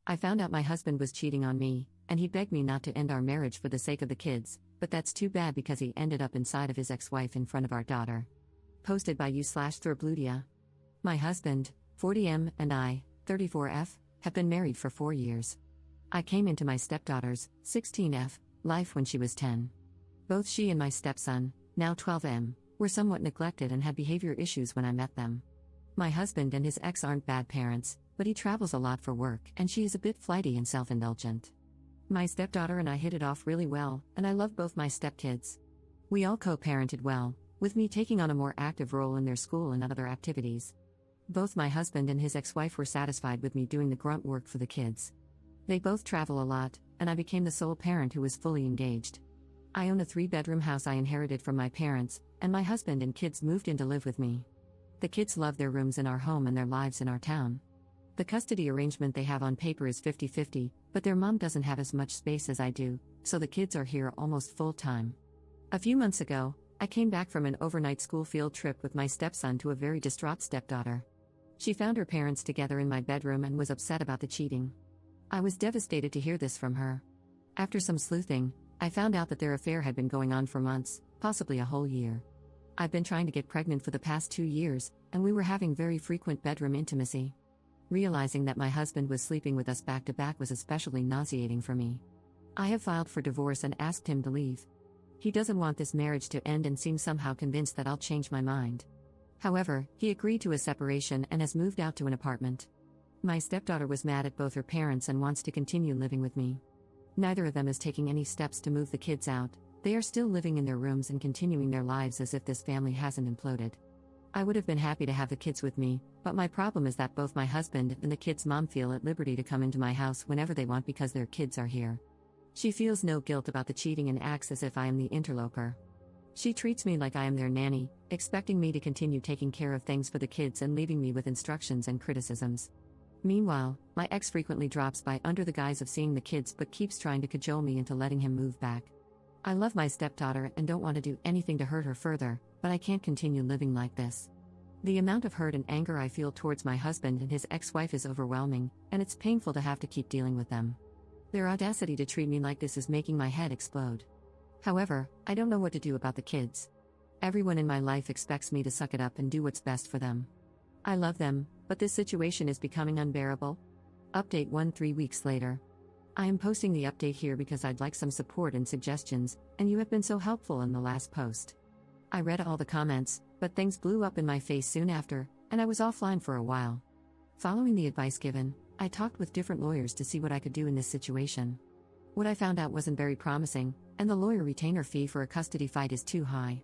I found out my husband was cheating on me, and he begged me not to end our marriage for the sake of the kids, but that's too bad because he ended up inside of his ex-wife in front of our daughter. Posted by u/Thorbludia. My husband, 40M, and I, 34F, have been married for 4 years. I came into my stepdaughter's, 16F, life when she was 10. Both she and my stepson, now 12M, were somewhat neglected and had behavior issues when I met them. My husband and his ex aren't bad parents, but he travels a lot for work and she is a bit flighty and self-indulgent. My stepdaughter and I hit it off really well, and I love both my stepkids. We all co-parented well, with me taking on a more active role in their school and other activities. Both my husband and his ex-wife were satisfied with me doing the grunt work for the kids. They both travel a lot, and I became the sole parent who was fully engaged. I own a 3-bedroom house I inherited from my parents, and my husband and kids moved in to live with me. The kids love their rooms in our home and their lives in our town. The custody arrangement they have on paper is 50-50, but their mom doesn't have as much space as I do, so the kids are here almost full-time. A few months ago, I came back from an overnight school field trip with my stepson to a very distraught stepdaughter. She found her parents together in my bedroom and was upset about the cheating. I was devastated to hear this from her. After some sleuthing, I found out that their affair had been going on for months, possibly a whole year. I've been trying to get pregnant for the past 2 years, and we were having very frequent bedroom intimacy. Realizing that my husband was sleeping with us back to back was especially nauseating for me. I have filed for divorce and asked him to leave. He doesn't want this marriage to end and seems somehow convinced that I'll change my mind. However, he agreed to a separation and has moved out to an apartment. My stepdaughter was mad at both her parents and wants to continue living with me. Neither of them is taking any steps to move the kids out. They are still living in their rooms and continuing their lives as if this family hasn't imploded. I would have been happy to have the kids with me, but my problem is that both my husband and the kids' mom feel at liberty to come into my house whenever they want because their kids are here. She feels no guilt about the cheating and acts as if I am the interloper. She treats me like I am their nanny, expecting me to continue taking care of things for the kids and leaving me with instructions and criticisms. Meanwhile, my ex frequently drops by under the guise of seeing the kids but keeps trying to cajole me into letting him move back. I love my stepdaughter and don't want to do anything to hurt her further, but I can't continue living like this. The amount of hurt and anger I feel towards my husband and his ex-wife is overwhelming, and it's painful to have to keep dealing with them. Their audacity to treat me like this is making my head explode. However, I don't know what to do about the kids. Everyone in my life expects me to suck it up and do what's best for them. I love them, but this situation is becoming unbearable. Update 3 weeks later. I am posting the update here because I'd like some support and suggestions, and you have been so helpful in the last post. I read all the comments, but things blew up in my face soon after, and I was offline for a while. Following the advice given, I talked with different lawyers to see what I could do in this situation. What I found out wasn't very promising, and the lawyer retainer fee for a custody fight is too high.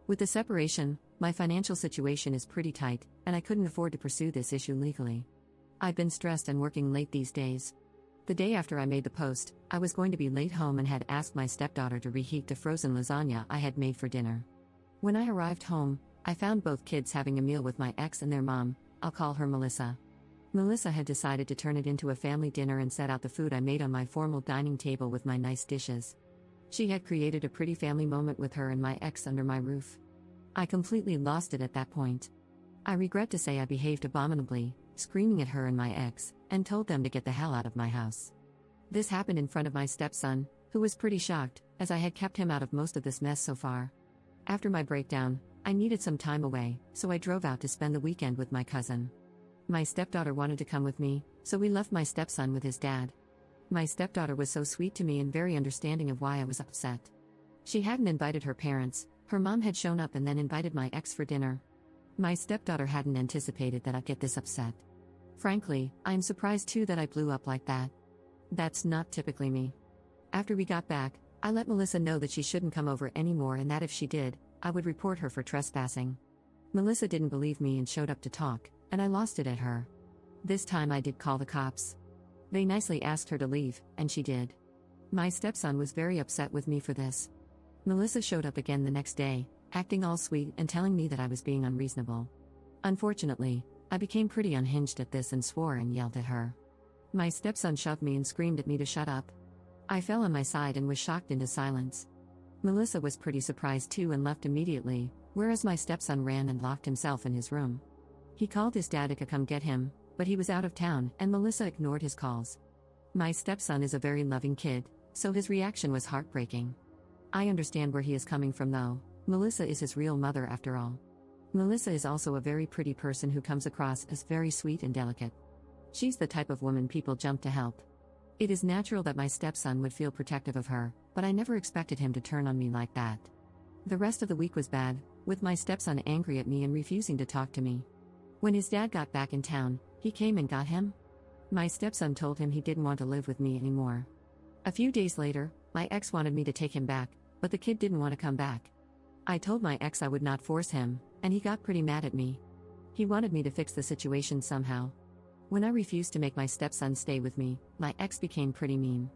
With the separation, my financial situation is pretty tight, and I couldn't afford to pursue this issue legally. I've been stressed and working late these days. The day after I made the post, I was going to be late home and had asked my stepdaughter to reheat the frozen lasagna I had made for dinner. When I arrived home, I found both kids having a meal with my ex and their mom. I'll call her Melissa. Melissa had decided to turn it into a family dinner and set out the food I made on my formal dining table with my nice dishes. She had created a pretty family moment with her and my ex under my roof. I completely lost it at that point. I regret to say I behaved abominably, screaming at her and my ex, and told them to get the hell out of my house. This happened in front of my stepson, who was pretty shocked, as I had kept him out of most of this mess so far. After my breakdown, I needed some time away, so I drove out to spend the weekend with my cousin. My stepdaughter wanted to come with me, so we left my stepson with his dad. My stepdaughter was so sweet to me and very understanding of why I was upset. She hadn't invited her parents, her mom had shown up and then invited my ex for dinner. My stepdaughter hadn't anticipated that I'd get this upset. Frankly, I'm surprised too that I blew up like that. That's not typically me. After we got back, I let Melissa know that she shouldn't come over anymore and that if she did, I would report her for trespassing. Melissa didn't believe me and showed up to talk, and I lost it at her. This time I did call the cops. They nicely asked her to leave, and she did. My stepson was very upset with me for this. Melissa showed up again the next day, acting all sweet and telling me that I was being unreasonable. Unfortunately, I became pretty unhinged at this and swore and yelled at her. My stepson shoved me and screamed at me to shut up. I fell on my side and was shocked into silence. Melissa was pretty surprised too and left immediately, whereas my stepson ran and locked himself in his room. He called his dad to come get him, but he was out of town and Melissa ignored his calls. My stepson is a very loving kid, so his reaction was heartbreaking. I understand where he is coming from though. Melissa is his real mother after all. Melissa is also a very pretty person who comes across as very sweet and delicate. She's the type of woman people jump to help. It is natural that my stepson would feel protective of her, but I never expected him to turn on me like that. The rest of the week was bad, with my stepson angry at me and refusing to talk to me. When his dad got back in town, he came and got him. My stepson told him he didn't want to live with me anymore. A few days later, my ex wanted me to take him back, but the kid didn't want to come back. I told my ex I would not force him, and he got pretty mad at me. He wanted me to fix the situation somehow. When I refused to make my stepson stay with me, my ex became pretty mean.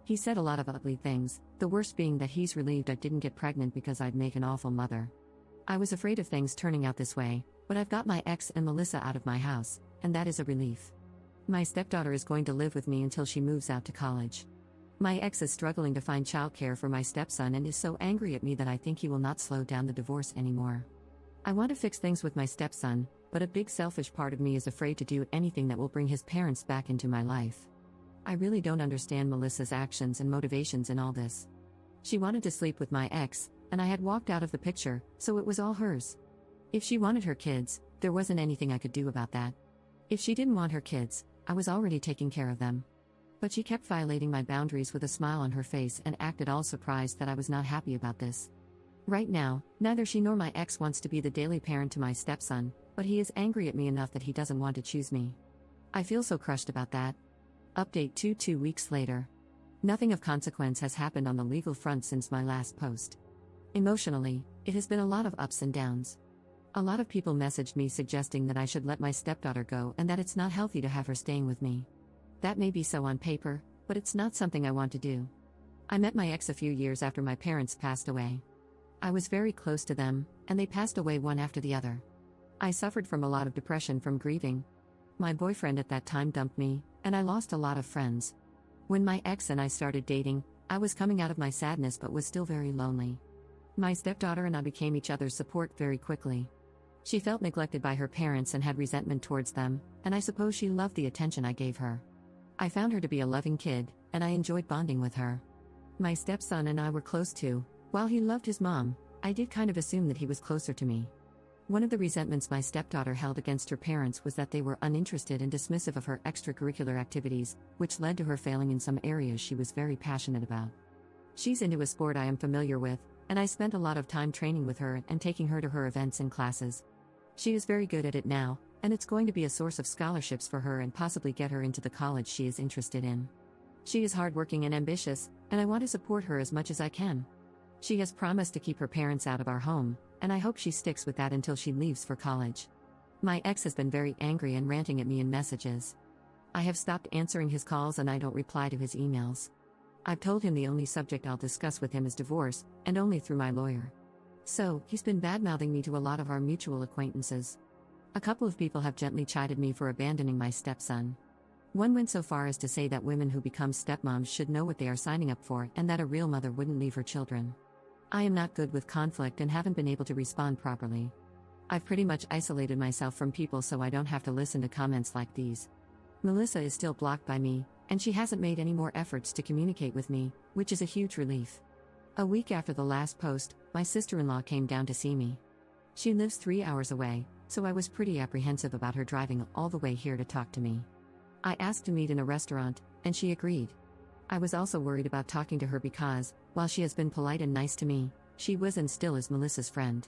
He said a lot of ugly things, the worst being that he's relieved I didn't get pregnant because I'd make an awful mother. I was afraid of things turning out this way, but I've got my ex and Melissa out of my house, and that is a relief. My stepdaughter is going to live with me until she moves out to college. My ex is struggling to find childcare for my stepson and is so angry at me that I think he will not slow down the divorce anymore. I want to fix things with my stepson, but a big selfish part of me is afraid to do anything that will bring his parents back into my life. I really don't understand Melissa's actions and motivations in all this. She wanted to sleep with my ex, and I had walked out of the picture, so it was all hers. If she wanted her kids, there wasn't anything I could do about that. If she didn't want her kids, I was already taking care of them. But she kept violating my boundaries with a smile on her face and acted all surprised that I was not happy about this. Right now, neither she nor my ex wants to be the daily parent to my stepson, but he is angry at me enough that he doesn't want to choose me. I feel so crushed about that. Update 2 weeks later. Nothing of consequence has happened on the legal front since my last post. Emotionally, it has been a lot of ups and downs. A lot of people messaged me suggesting that I should let my stepdaughter go and that it's not healthy to have her staying with me. That may be so on paper, but it's not something I want to do. I met my ex a few years after my parents passed away. I was very close to them, and they passed away one after the other. I suffered from a lot of depression from grieving. My boyfriend at that time dumped me, and I lost a lot of friends. When my ex and I started dating, I was coming out of my sadness but was still very lonely. My stepdaughter and I became each other's support very quickly. She felt neglected by her parents and had resentment towards them, and I suppose she loved the attention I gave her. I found her to be a loving kid, and I enjoyed bonding with her. My stepson and I were close too. While he loved his mom, I did kind of assume that he was closer to me. One of the resentments my stepdaughter held against her parents was that they were uninterested and dismissive of her extracurricular activities, which led to her failing in some areas she was very passionate about. She's into a sport I am familiar with, and I spent a lot of time training with her and taking her to her events and classes. She is very good at it now, and it's going to be a source of scholarships for her and possibly get her into the college she is interested in. She is hardworking and ambitious, and I want to support her as much as I can. She has promised to keep her parents out of our home, and I hope she sticks with that until she leaves for college. My ex has been very angry and ranting at me in messages. I have stopped answering his calls and I don't reply to his emails. I've told him the only subject I'll discuss with him is divorce, and only through my lawyer. So, he's been bad-mouthing me to a lot of our mutual acquaintances. A couple of people have gently chided me for abandoning my stepson. One went so far as to say that women who become stepmoms should know what they are signing up for and that a real mother wouldn't leave her children. I am not good with conflict and haven't been able to respond properly. I've pretty much isolated myself from people so I don't have to listen to comments like these. Melissa is still blocked by me, and she hasn't made any more efforts to communicate with me, which is a huge relief. A week after the last post, my sister-in-law came down to see me. She lives 3 hours away, so I was pretty apprehensive about her driving all the way here to talk to me. I asked to meet in a restaurant, and she agreed. I was also worried about talking to her because, while she has been polite and nice to me, she was and still is Melissa's friend.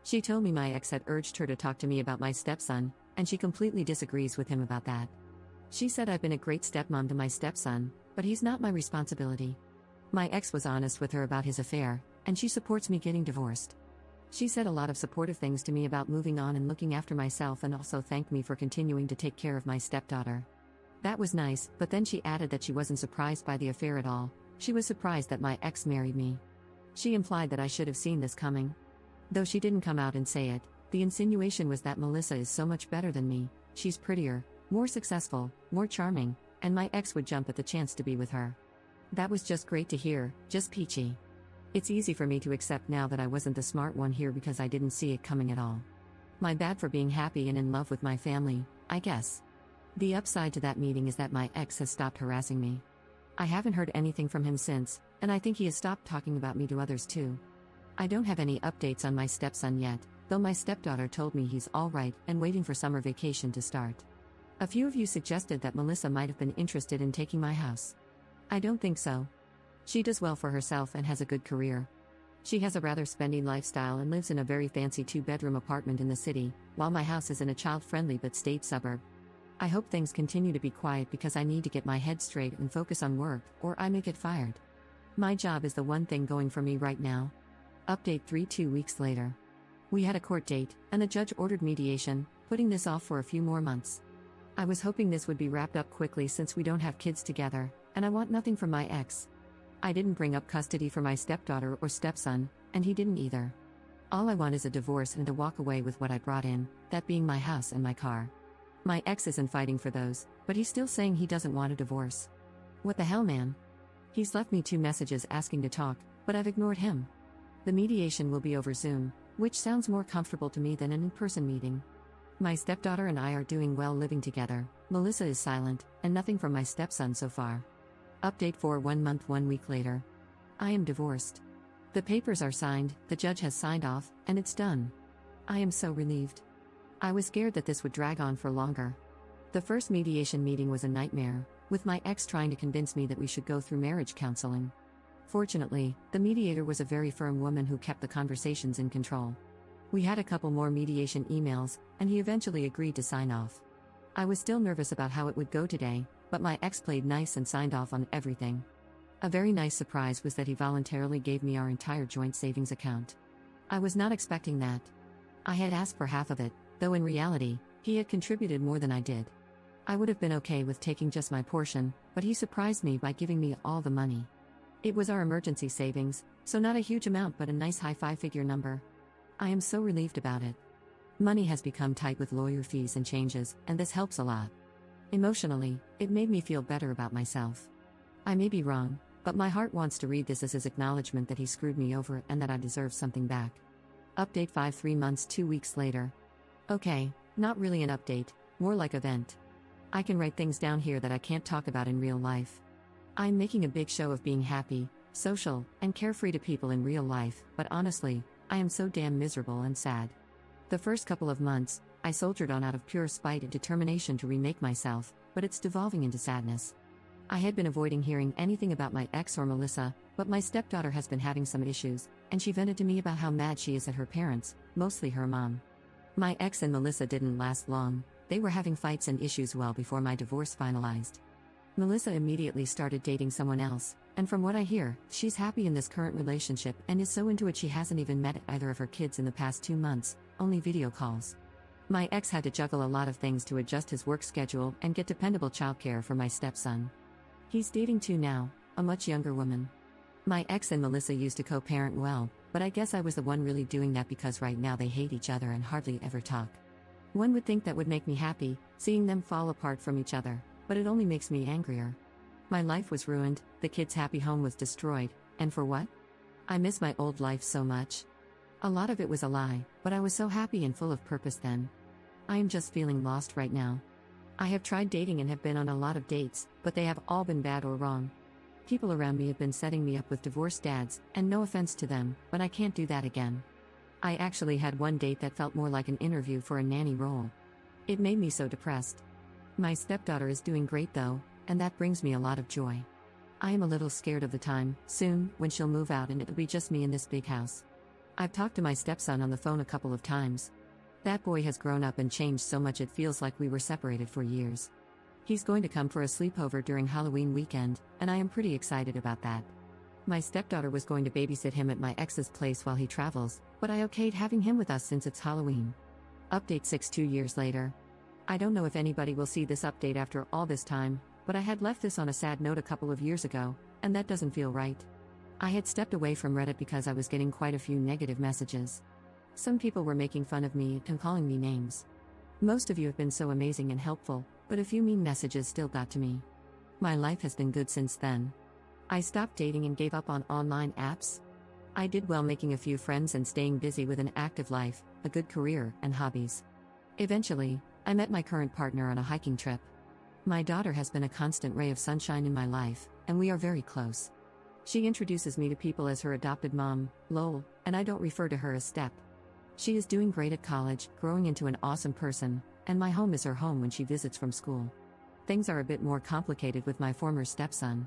She told me my ex had urged her to talk to me about my stepson, and she completely disagrees with him about that. She said I've been a great stepmom to my stepson, but he's not my responsibility. My ex was honest with her about his affair, and she supports me getting divorced. She said a lot of supportive things to me about moving on and looking after myself and also thanked me for continuing to take care of my stepdaughter. That was nice, but then she added that she wasn't surprised by the affair at all. She was surprised that my ex married me. She implied that I should have seen this coming. Though she didn't come out and say it, the insinuation was that Melissa is so much better than me, she's prettier, more successful, more charming, and my ex would jump at the chance to be with her. That was just great to hear, just peachy. It's easy for me to accept now that I wasn't the smart one here because I didn't see it coming at all. My bad for being happy and in love with my family, I guess. The upside to that meeting is that my ex has stopped harassing me. I haven't heard anything from him since, and I think he has stopped talking about me to others too. I don't have any updates on my stepson yet, though my stepdaughter told me he's all right and waiting for summer vacation to start. A few of you suggested that Melissa might have been interested in taking my house. I don't think so. She does well for herself and has a good career. She has a rather spendy lifestyle and lives in a very fancy 2-bedroom apartment in the city, while my house is in a child-friendly but staid suburb. I hope things continue to be quiet because I need to get my head straight and focus on work, or I may get fired. My job is the one thing going for me right now. Update 2 weeks later. We had a court date, and the judge ordered mediation, putting this off for a few more months. I was hoping this would be wrapped up quickly since we don't have kids together, and I want nothing from my ex. I didn't bring up custody for my stepdaughter or stepson, and he didn't either. All I want is a divorce and to walk away with what I brought in, that being my house and my car. My ex isn't fighting for those, but he's still saying he doesn't want a divorce. What the hell, man? He's left me 2 messages asking to talk, but I've ignored him. The mediation will be over Zoom, which sounds more comfortable to me than an in-person meeting. My stepdaughter and I are doing well living together. Melissa is silent, and nothing from my stepson so far. Update for 1 month 1 week later. I am divorced. The papers are signed, the judge has signed off, and it's done. I am so relieved. I was scared that this would drag on for longer. The first mediation meeting was a nightmare, with my ex trying to convince me that we should go through marriage counseling. Fortunately, the mediator was a very firm woman who kept the conversations in control. We had a couple more mediation emails, and he eventually agreed to sign off. I was still nervous about how it would go today, but my ex played nice and signed off on everything. A very nice surprise was that he voluntarily gave me our entire joint savings account. I was not expecting that. I had asked for half of it, though in reality, he had contributed more than I did. I would have been okay with taking just my portion, but he surprised me by giving me all the money. It was our emergency savings, so not a huge amount but a nice high 5-figure number. I am so relieved about it. Money has become tight with lawyer fees and changes, and this helps a lot. Emotionally, it made me feel better about myself. I may be wrong, but my heart wants to read this as his acknowledgement that he screwed me over and that I deserve something back. Update 3 months 2 weeks later. Okay, not really an update, more like a vent. I can write things down here that I can't talk about in real life. I'm making a big show of being happy, social, and carefree to people in real life, but honestly, I am so damn miserable and sad. The first couple of months, I soldiered on out of pure spite and determination to remake myself, but it's devolving into sadness. I had been avoiding hearing anything about my ex or Melissa, but my stepdaughter has been having some issues, and she vented to me about how mad she is at her parents, mostly her mom. My ex and Melissa didn't last long. They were having fights and issues well before my divorce finalized. Melissa immediately started dating someone else, and from what I hear, she's happy in this current relationship and is so into it she hasn't even met either of her kids in the past 2 months, only video calls. My ex had to juggle a lot of things to adjust his work schedule and get dependable childcare for my stepson. He's dating 2 now, a much younger woman. My ex and Melissa used to co-parent well, but I guess I was the one really doing that because right now they hate each other and hardly ever talk. One would think that would make me happy, seeing them fall apart from each other, but it only makes me angrier. My life was ruined, the kids' happy home was destroyed, and for what? I miss my old life so much. A lot of it was a lie, but I was so happy and full of purpose then. I am just feeling lost right now. I have tried dating and have been on a lot of dates, but they have all been bad or wrong. People around me have been setting me up with divorced dads, and no offense to them, but I can't do that again. I actually had one date that felt more like an interview for a nanny role. It made me so depressed. My stepdaughter is doing great though, and that brings me a lot of joy. I am a little scared of the time, soon, when she'll move out and it'll be just me in this big house. I've talked to my stepson on the phone a couple of times. That boy has grown up and changed so much it feels like we were separated for years. He's going to come for a sleepover during Halloween weekend, and I am pretty excited about that. My stepdaughter was going to babysit him at my ex's place while he travels, but I okayed having him with us since it's Halloween. Update 2 years later. I don't know if anybody will see this update after all this time, but I had left this on a sad note a couple of years ago, and that doesn't feel right. I had stepped away from Reddit because I was getting quite a few negative messages. Some people were making fun of me and calling me names. Most of you have been so amazing and helpful, but a few mean messages still got to me. My life has been good since then. I stopped dating and gave up on online apps. I did well making a few friends and staying busy with an active life, a good career, and hobbies. Eventually, I met my current partner on a hiking trip. My daughter has been a constant ray of sunshine in my life, and we are very close. She introduces me to people as her adopted mom, Lowell, and I don't refer to her as Step. She is doing great at college, growing into an awesome person, and my home is her home when she visits from school. Things are a bit more complicated with my former stepson.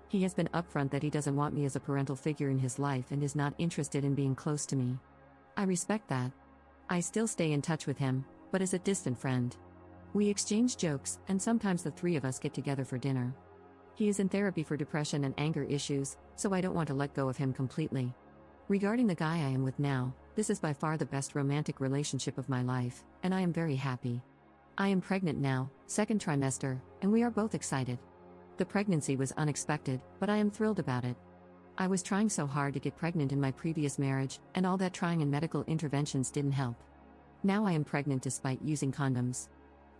He has been upfront that he doesn't want me as a parental figure in his life and is not interested in being close to me. I respect that. I still stay in touch with him, but as a distant friend. We exchange jokes, and sometimes the three of us get together for dinner. He is in therapy for depression and anger issues, so I don't want to let go of him completely. Regarding the guy I am with now, this is by far the best romantic relationship of my life, and I am very happy. I am pregnant now, second trimester, and we are both excited. The pregnancy was unexpected, but I am thrilled about it. I was trying so hard to get pregnant in my previous marriage, and all that trying and medical interventions didn't help. Now I am pregnant despite using condoms.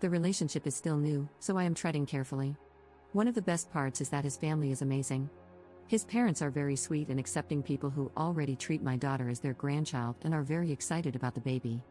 The relationship is still new, so I am treading carefully. One of the best parts is that his family is amazing. His parents are very sweet and accepting people who already treat my daughter as their grandchild and are very excited about the baby.